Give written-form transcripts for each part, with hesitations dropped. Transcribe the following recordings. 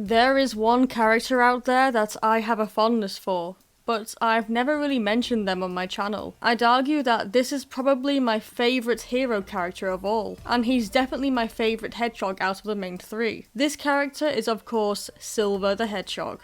There is one character out there that I have a fondness for, but I've never really mentioned them on my channel. I'd argue that this is probably my favourite hero character of all, and he's definitely my favourite Hedgehog out of the main three. This character is of course Silver the Hedgehog.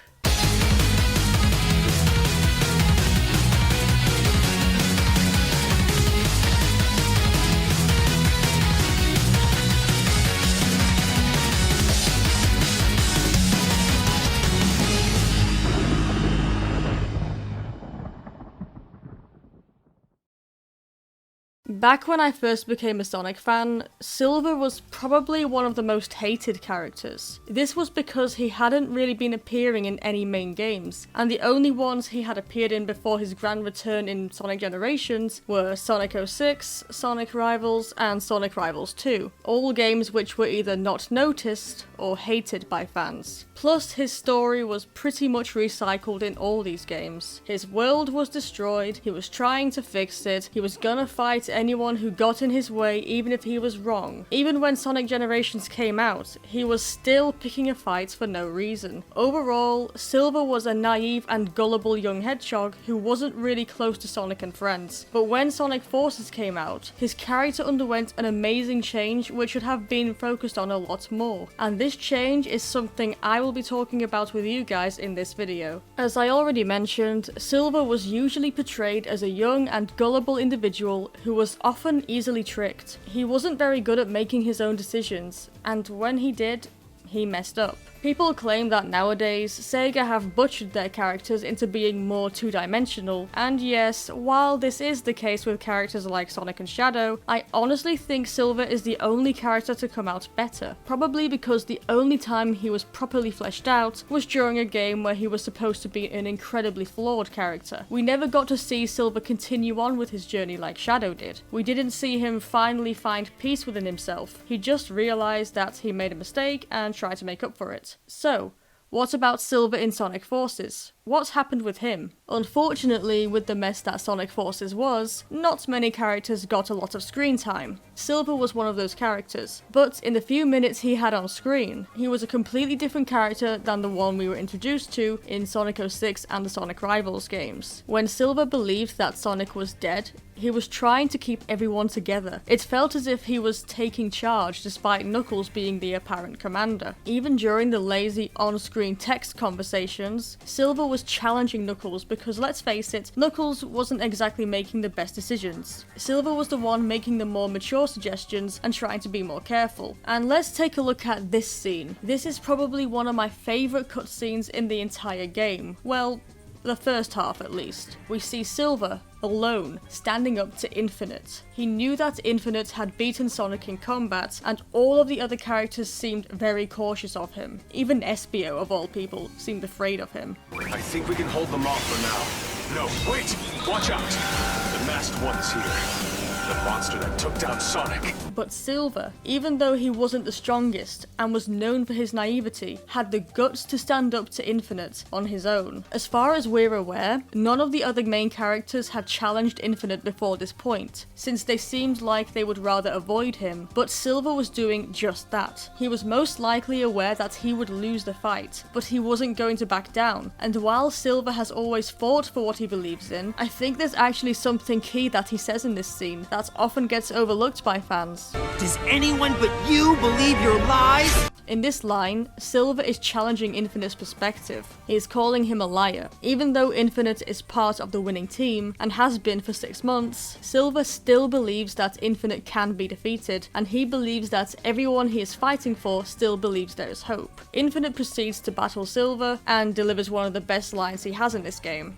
Back when I first became a Sonic fan, Silver was probably one of the most hated characters. This was because he hadn't really been appearing in any main games, and the only ones he had appeared in before his grand return in Sonic Generations were Sonic 06, Sonic Rivals, and Sonic Rivals 2, all games which were either not noticed or hated by fans. Plus, his story was pretty much recycled in all these games. His world was destroyed, he was trying to fix it, he was gonna fight anyone who got in his way even if he was wrong. Even when Sonic Generations came out, he was still picking a fight for no reason. Overall, Silver was a naive and gullible young hedgehog who wasn't really close to Sonic and friends. But when Sonic Forces came out, his character underwent an amazing change which should have been focused on a lot more. And this change is something I will be talking about with you guys in this video. As I already mentioned, Silver was usually portrayed as a young and gullible individual who was often easily tricked. He wasn't very good at making his own decisions, and when he did, he messed up. People claim that nowadays, Sega have butchered their characters into being more two-dimensional, and yes, while this is the case with characters like Sonic and Shadow, I honestly think Silver is the only character to come out better, probably because the only time he was properly fleshed out was during a game where he was supposed to be an incredibly flawed character. We never got to see Silver continue on with his journey like Shadow did. We didn't see him finally find peace within himself. He just realized that he made a mistake and tried to make up for it. So, what about Silver in Sonic Forces? What happened with him? Unfortunately, with the mess that Sonic Forces was, not many characters got a lot of screen time. Silver was one of those characters, but in the few minutes he had on screen, he was a completely different character than the one we were introduced to in Sonic 06 and the Sonic Rivals games. When Silver believed that Sonic was dead, he was trying to keep everyone together. It felt as if he was taking charge despite Knuckles being the apparent commander. Even during the lazy on-screen text conversations, Silver was challenging Knuckles because let's face it, Knuckles wasn't exactly making the best decisions. Silver was the one making the more mature suggestions and trying to be more careful. And let's take a look at this scene. This is probably one of my favourite cutscenes in the entire game. Well, the first half at least. We see Silver, alone, standing up to Infinite. He knew that Infinite had beaten Sonic in combat, and all of the other characters seemed very cautious of him. Even Espio, of all people, seemed afraid of him. I think we can hold them off for now. No, wait! Watch out! The masked one's here. The monster that took down Sonic. But Silver, even though he wasn't the strongest and was known for his naivety, had the guts to stand up to Infinite on his own. As far as we're aware, none of the other main characters had challenged Infinite before this point, since they seemed like they would rather avoid him, but Silver was doing just that. He was most likely aware that he would lose the fight, but he wasn't going to back down, and while Silver has always fought for what he believes in, I think there's actually something key that he says in this scene that often gets overlooked by fans. Does anyone but you believe your lies? In this line, Silver is challenging Infinite's perspective. He is calling him a liar. Even though Infinite is part of the winning team, and has been for 6 months, Silver still believes that Infinite can be defeated, and he believes that everyone he is fighting for still believes there is hope. Infinite proceeds to battle Silver, and delivers one of the best lines he has in this game.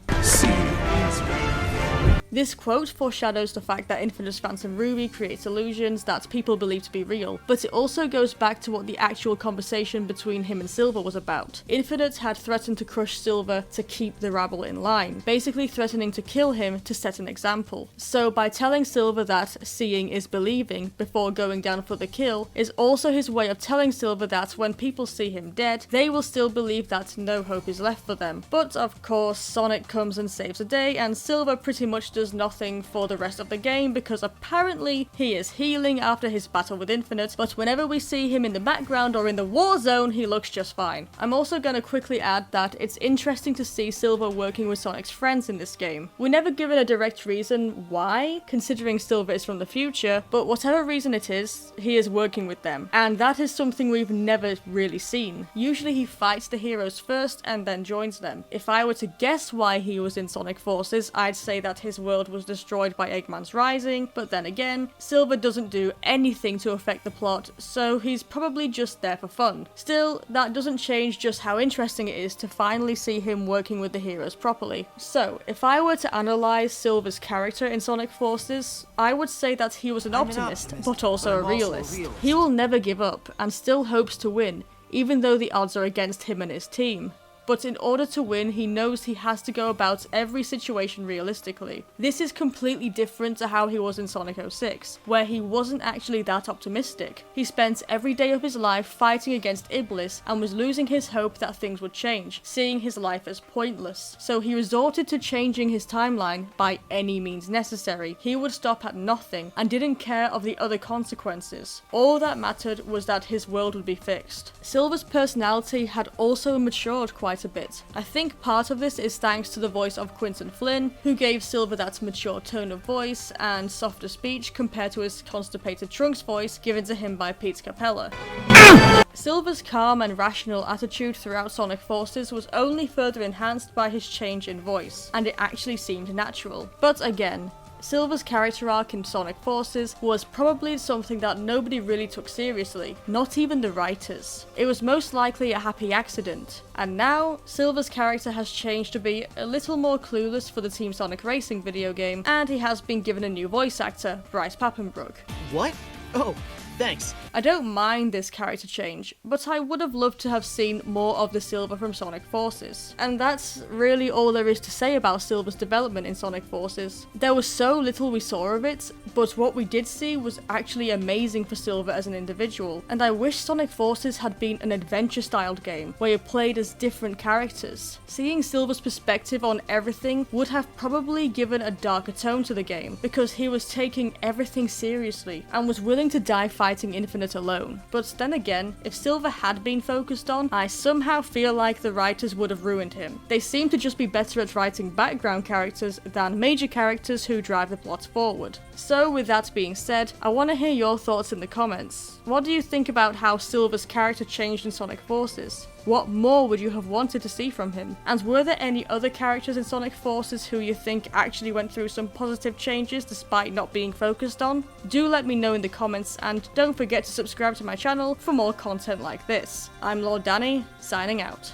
This quote foreshadows the fact that Infinite's Phantom Ruby creates illusions that people believe to be real, but it also goes back to what the actual conversation between him and Silver was about. Infinite had threatened to crush Silver to keep the rabble in line, basically threatening to kill him to set an example. So by telling Silver that seeing is believing before going down for the kill is also his way of telling Silver that when people see him dead, they will still believe that no hope is left for them. But of course, Sonic comes and saves the day, and Silver pretty much does does nothing for the rest of the game because apparently he is healing after his battle with Infinite, but whenever we see him in the background or in the war zone, he looks just fine. I'm also going to quickly add that it's interesting to see Silver working with Sonic's friends in this game. We're never given a direct reason why, considering Silver is from the future, but whatever reason it is, he is working with them, and that is something we've never really seen. Usually he fights the heroes first and then joins them. If I were to guess why he was in Sonic Forces, I'd say that his world was destroyed by Eggman's Rising, but then again, Silver doesn't do anything to affect the plot, so he's probably just there for fun. Still, that doesn't change just how interesting it is to finally see him working with the heroes properly. So, if I were to analyze Silver's character in Sonic Forces, I would say that he was an optimist, but also a realist. He will never give up, and still hopes to win, even though the odds are against him and his team. But in order to win, he knows he has to go about every situation realistically. This is completely different to how he was in Sonic 06, where he wasn't actually that optimistic. He spent every day of his life fighting against Iblis and was losing his hope that things would change, seeing his life as pointless. So he resorted to changing his timeline by any means necessary. He would stop at nothing and didn't care of the other consequences. All that mattered was that his world would be fixed. Silver's personality had also matured quite a bit. I think part of this is thanks to the voice of Quinton Flynn, who gave Silver that mature tone of voice and softer speech compared to his constipated Trunks voice given to him by Pete Capella. Silver's calm and rational attitude throughout Sonic Forces was only further enhanced by his change in voice, and it actually seemed natural. But again, Silver's character arc in Sonic Forces was probably something that nobody really took seriously, not even the writers. It was most likely a happy accident, and now Silver's character has changed to be a little more clueless for the Team Sonic Racing video game, and he has been given a new voice actor, Bryce Papenbrook. What? Oh, thanks. I don't mind this character change, but I would have loved to have seen more of the Silver from Sonic Forces. And that's really all there is to say about Silver's development in Sonic Forces. There was so little we saw of it, but what we did see was actually amazing for Silver as an individual. And I wish Sonic Forces had been an adventure-styled game, where you played as different characters. Seeing Silver's perspective on everything would have probably given a darker tone to the game, because he was taking everything seriously, and was willing to die fighting Infinite alone. But then again, if Silver had been focused on, I somehow feel like the writers would have ruined him. They seem to just be better at writing background characters than major characters who drive the plot forward. So with that being said, I want to hear your thoughts in the comments. What do you think about how Silver's character changed in Sonic Forces? What more would you have wanted to see from him? And were there any other characters in Sonic Forces who you think actually went through some positive changes despite not being focused on? Do let me know in the comments, and don't forget to subscribe to my channel for more content like this. I'm Lord Danny, signing out.